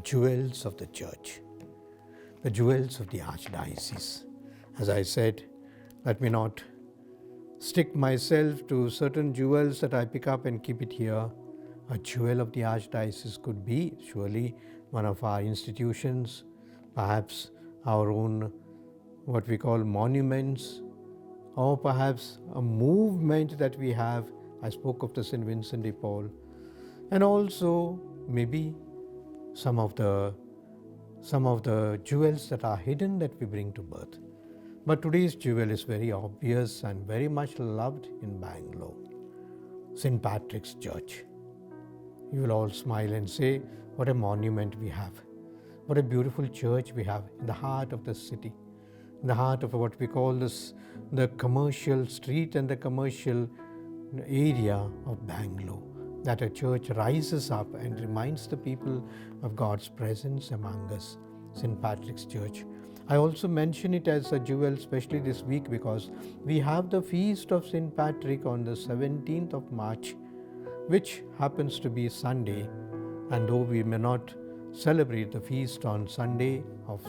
jewels of the church, the jewels of the archdiocese. As I said, let me not stick myself to certain jewels that I pick up and keep it here. A jewel of the archdiocese could be surely one of our institutions, perhaps our own what we call monuments, or perhaps a movement that we have. I spoke of the St. Vincent de Paul, and also maybe some of the jewels that are hidden that we bring to birth. But today's jewel is very obvious and very much loved in Bangalore, St. Patrick's Church. You will all smile and say, what a monument we have. What a beautiful church we have in the heart of the city, in the heart of what we call the commercial street and the commercial area of Bangalore. That a church rises up and reminds the people of God's presence among us, St. Patrick's Church. I also mention it as a jewel, especially this week, because we have the feast of St. Patrick on the 17th of March, which happens to be Sunday. And though we may not celebrate the feast on Sunday of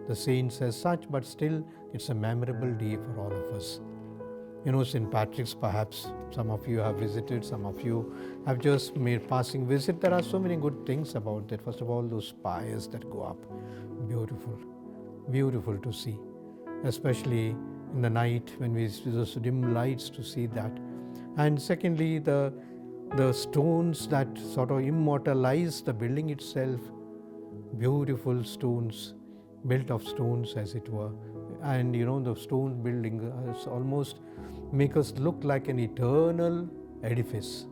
the saints as such, but still it's a memorable day for all of us. You know, St. Patrick's, perhaps some of you have visited, some of you have just made passing visit. There are so many good things about that. First of all, those spires that go up, beautiful to see, especially in the night when we see those dim lights to see that. And secondly, the stones that sort of immortalize the building itself, beautiful stones, built of stones as it were. And you know, the stone building is almost make us look like an eternal edifice.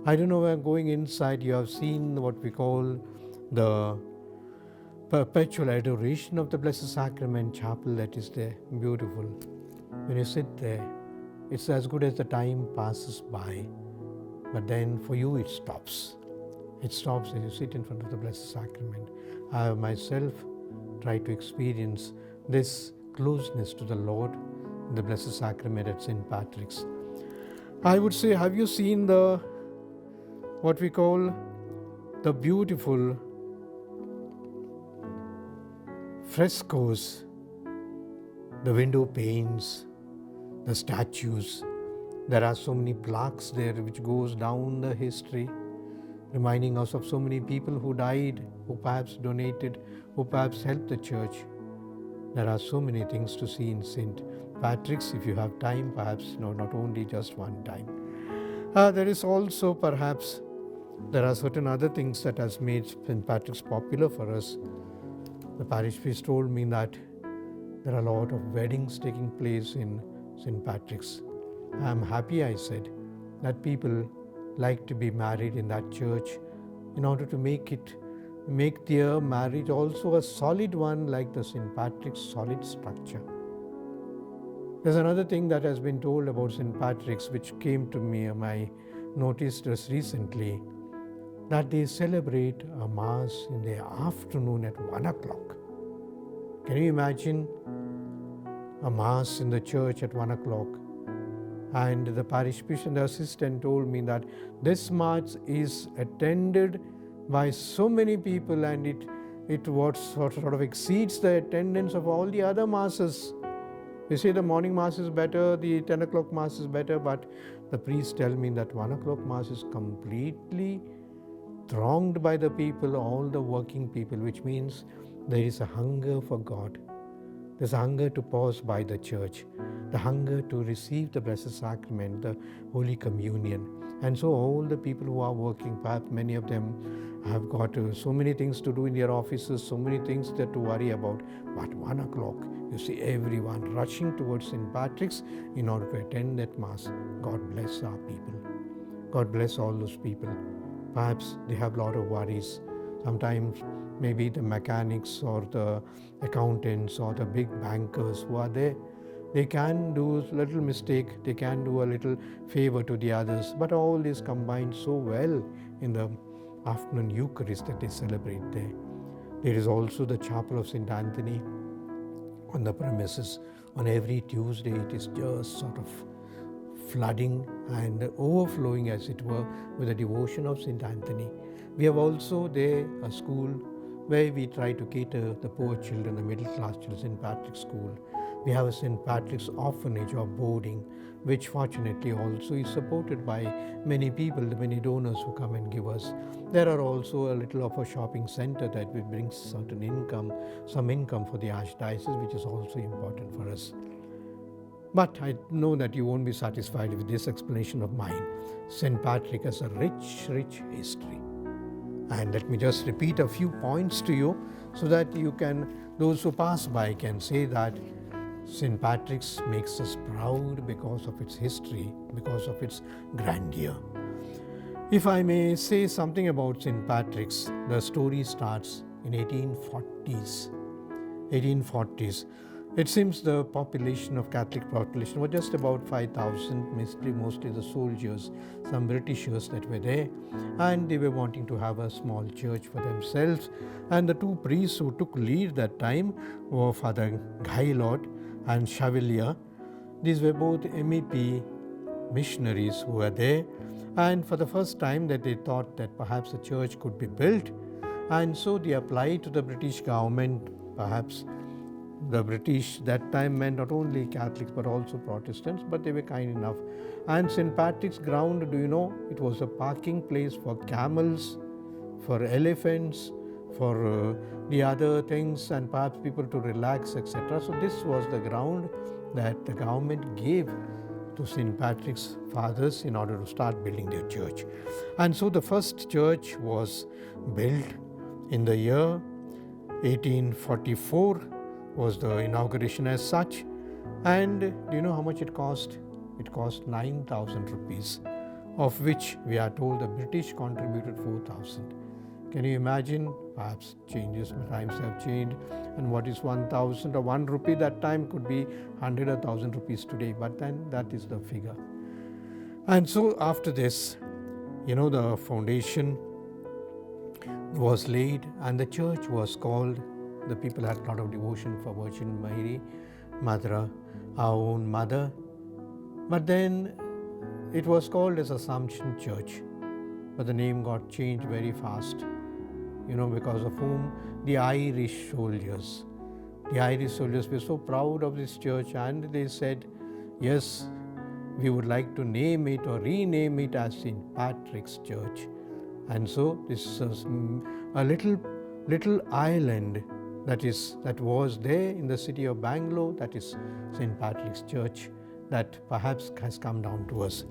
I don't know, when going inside, you have seen what we call the perpetual adoration of the Blessed Sacrament chapel that is there, beautiful. When you sit there, it's as good as the time passes by, but then for you it stops. It stops as you sit in front of the Blessed Sacrament. I have myself tried to experience this closeness to the Lord in the Blessed Sacrament at St. Patrick's. I would say, have you seen what we call the beautiful frescoes, the window panes, the statues? There are so many plaques there which goes down the history, reminding us of so many people who died, who perhaps donated, who perhaps helped the church. There are so many things to see in St. Patrick's if you have time, perhaps not only just one time. There is also perhaps, there are certain other things that has made St. Patrick's popular for us. The parish priest told me that there are a lot of weddings taking place in St. Patrick's. I am happy, I said, that people like to be married in that church in order to make their marriage also a solid one, like the St. Patrick's solid structure. There's another thing that has been told about St. Patrick's which came to me, my notice just recently, that they celebrate a Mass in the afternoon at 1 o'clock. Can you imagine a Mass in the church at 1 o'clock? And the parish bishop, the assistant, told me that this Mass is attended by so many people, and it what sort of exceeds the attendance of all the other Masses. They say the morning Mass is better, the 10 o'clock Mass is better, but the priests tell me that 1 o'clock Mass is completely thronged by the people, all the working people, which means there is a hunger for God. There's a hunger to pause by the church, the hunger to receive the Blessed Sacrament, the Holy Communion. And so all the people who are working, perhaps many of them have got so many things to do in their offices, so many things that to worry about. But 1 o'clock, you see everyone rushing towards St. Patrick's in order to attend that Mass. God bless our people. God bless all those people. Perhaps they have a lot of worries. Sometimes maybe the mechanics or the accountants or the big bankers who are there, they can do a little mistake, they can do a little favor to the others, but all is combined so well in the afternoon Eucharist that they celebrate there. There is also the Chapel of St. Anthony on the premises. On every Tuesday, it is just sort of flooding and overflowing, as it were, with the devotion of St. Anthony. We have also there a school where we try to cater the poor children, the middle class children, St. Patrick's School. We have a St. Patrick's Orphanage or boarding, which fortunately also is supported by many people, many donors who come and give us. There are also a little of a shopping center that will bring certain income, some income for the Archdiocese, which is also important for us. But I know that you won't be satisfied with this explanation of mine. St. Patrick has a rich, rich history. And let me just repeat a few points to you so that those who pass by can say that St. Patrick's makes us proud because of its history, because of its grandeur. If I may say something about St. Patrick's, the story starts in 1840s. It seems the population of Catholic population was just about 5,000, mostly the soldiers, some Britishers that were there, and they were wanting to have a small church for themselves. And the two priests who took lead that time were Father Gaillot and Chevalier. These were both MEP missionaries who were there, and for the first time that they thought that perhaps a church could be built, and so they applied to the British government. Perhaps the British that time meant not only Catholics but also Protestants, but they were kind enough. And St. Patrick's ground, do you know, it was a parking place for camels, for elephants, for the other things, and perhaps people to relax, etc. So this was the ground that the government gave to St. Patrick's fathers in order to start building their church. And so the first church was built in the year 1844, was the inauguration as such. And do you know how much it cost? It cost 9,000 rupees, of which we are told the British contributed 4,000. Can you imagine? Perhaps times have changed, and what is 1,000 or 1 rupee that time could be 100 or 1,000 rupees today, but then that is the figure. And so after this, the foundation was laid and the church was called, the people had a lot of devotion for Virgin Mary, Mother, our own mother. But then it was called as Assumption Church, but the name got changed very fast, because of whom the Irish soldiers were so proud of this church, and they said, yes, we would like to name it or rename it as St. Patrick's Church. And so this is a little island that was there in the city of Bangalore, that is St. Patrick's Church, that perhaps has come down to us.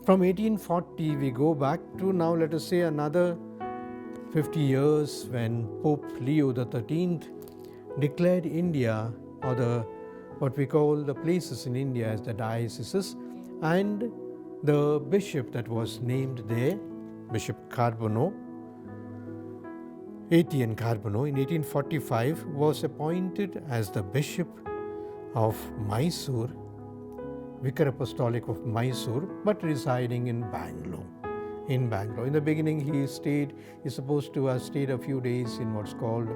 From 1840 we go back to now, let us say, another 50 years when Pope Leo XIII declared India, or what we call the places in India, as the dioceses, and the bishop that was named there, Bishop Carbonneau, Etienne Carbonneau, in 1845 was appointed as the Bishop of Mysore, Vicar Apostolic of Mysore, but residing in Bangalore. In the beginning he's supposed to have stayed a few days in what's called,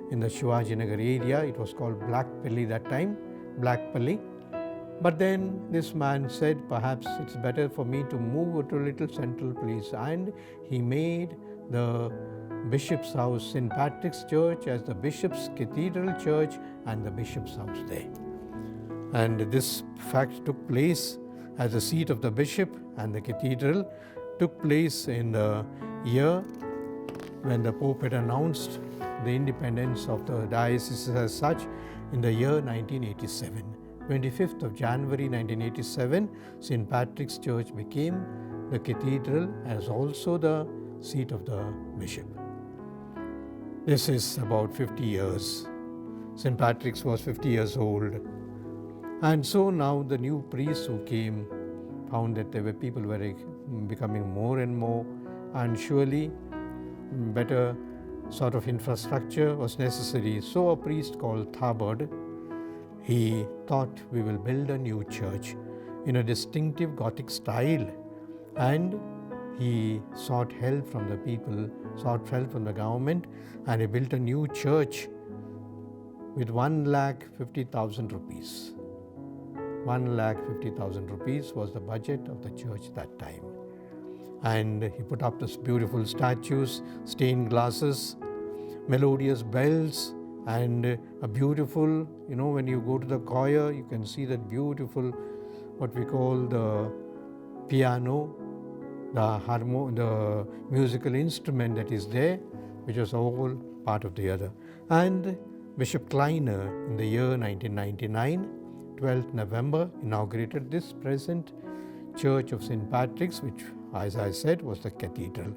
in the Shivajinagar area, it was called Blackpilly that time, Blackpilly. But then this man said, perhaps it's better for me to move to a little central place, and he made the Bishop's House, St. Patrick's Church, as the Bishop's Cathedral Church and the Bishop's House there. And this fact took place as the seat of the Bishop, and the cathedral took place in the year when the Pope had announced the independence of the diocese as such, in the year 1987. 25th of January 1987, St. Patrick's Church became the cathedral as also the seat of the bishop. This is about 50 years. St. Patrick's was 50 years old. And so now the new priests who came found that there were people were becoming more and more, and surely better sort of infrastructure was necessary. So a priest called Thabard, he thought, we will build a new church in a distinctive Gothic style, and he sought help from the people, sought help from the government, and he built a new church with 1,50,000 rupees. 1,50,000 rupees was the budget of the church that time. And he put up this beautiful statues, stained glasses, melodious bells, and a beautiful, when you go to the choir, you can see that beautiful, what we call the piano, the musical instrument that is there, which was all part of the other. And Bishop Kleiner, in the year 1999, 12th November, inaugurated this present Church of St. Patrick's, which, as I said, was the cathedral.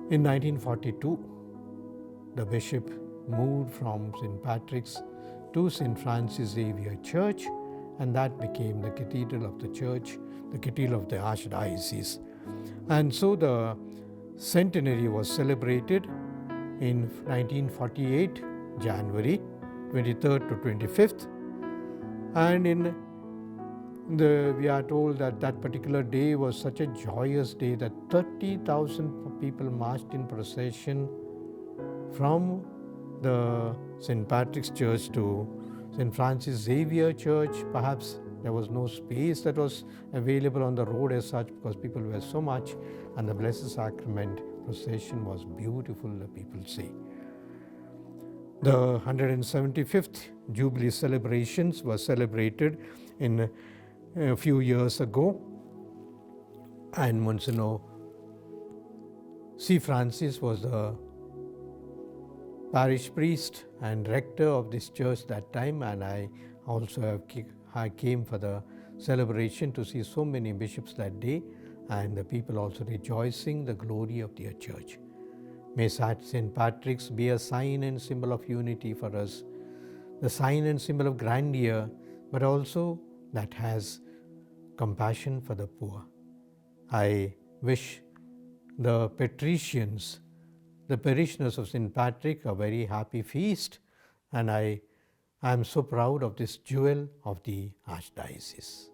In 1942, the bishop moved from St. Patrick's to St. Francis Xavier Church, and that became the cathedral of the church, the cathedral of the archdiocese. And so the centenary was celebrated in 1948, January 23rd to 25th. And we are told that that particular day was such a joyous day that 30,000 people marched in procession from the St. Patrick's Church to St. Francis Xavier Church. Perhaps there was no space that was available on the road as such because people were so much, and the Blessed Sacrament procession was beautiful, the people say. The 175th Jubilee celebrations were celebrated in a few years ago, and Monsignor C. Francis was the parish priest and rector of this church that time, and I also came for the celebration to see so many bishops that day, and the people also rejoicing the glory of their church. May St. Patrick's be a sign and symbol of unity for us, the sign and symbol of grandeur, but also that has compassion for the poor. I wish the patricians, the parishioners of St. Patrick, a very happy feast, and I am so proud of this jewel of the Archdiocese.